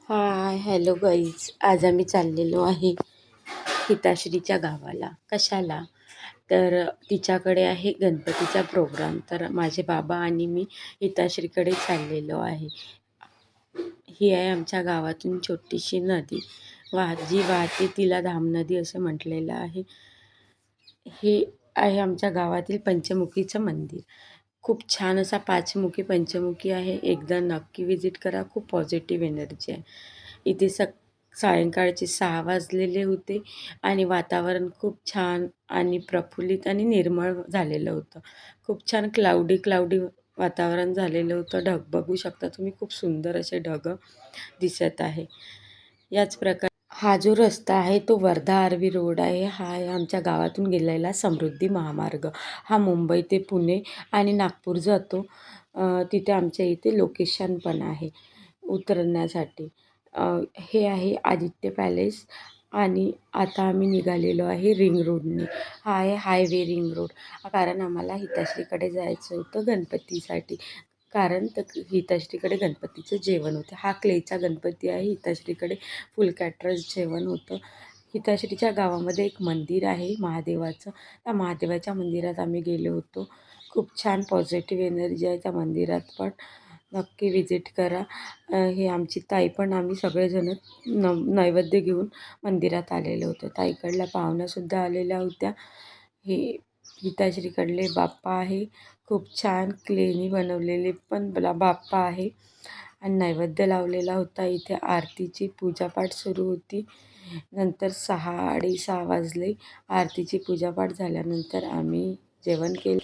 Hi hello guys, आज आम्ही चाललेलो आहे हिताश्रीच्या गावाला. कशाला? तर तिच्याकडे आहे गणपतीचा प्रोग्राम. तर माझे बाबा आणि मी हिताश्रीकडे चाललेलो आहे. ही आहे आमच्या गावातून छोटीशी नदी जी वाहते, तिला धाम नदी असं म्हटलेलं आहे. हे आहे आमच्या गावातील पंचमुखीचं मंदिर. खूप छान असा पाचमुखी पंचमुखी आहे. एकदा नक्की विजिट करा. खूप पॉझिटिव्ह एनर्जी आहे इथे. सायंकाळचे 6 वाजलेले होते आणि वातावरण खूप छान आणि प्रफुल्लित आणि निर्मळ झालेलं होतं. खूप छान क्लाउडी वातावरण झालेलं होतं. ढग बघू शकता तुम्ही, खूप सुंदर असे ढग दिसत आहे. याच प्रकारे हा जो रस्ता आहे तो वर्धा आर्वी रोड आहे. हा आहे आमच्या गावातून गेलेला समृद्धी महामार्ग. हा मुंबई ते पुणे आणि नागपूर जातो. तिथे आमच्या इथे लोकेशन पण आहे उतरण्यासाठी. हे आहे आदित्य पॅलेस आणि आता आम्ही निघालेलो आहे रिंग रोडने. हा आहे हायवे रिंग रोड. कारण आम्हाला हिताश्रीकडे जायचं होतं गणपतीसाठी. कारण हिताश्रीकडे गणपतीचं जेवण होतं. हा क्लेचा गणपती आहे. हिताश्रीकडे फुल कॅटरस जेवण होतं. हिताश्रीच्या गावामध्ये एक मंदिर आहे महादेवाचं. त्या महादेवाच्या मंदिरात आम्ही गेलो होतो. खूप छान पॉझिटिव्ह एनर्जी आहे त्या मंदिरात पण. नक्की विजिट करा. हे आमची ताई पण आम्ही सगळेजण नैवेद्य घेऊन मंदिरात आलेलो होतो. ताईकडल्या पाहुण्यासुद्धा आलेल्या होत्या. हे हिताश्रीकडले बाप्पा आहे. खूप छान क्लेनी बनवलेले पण बाप्पा आहे आणि नैवेद्य लावलेला होता. इथे आरतीची पूजापाठ सुरू होती. नंतर 6:30 वाजले. आरतीची पूजापाठ झाल्यानंतर आम्ही जेवण केले.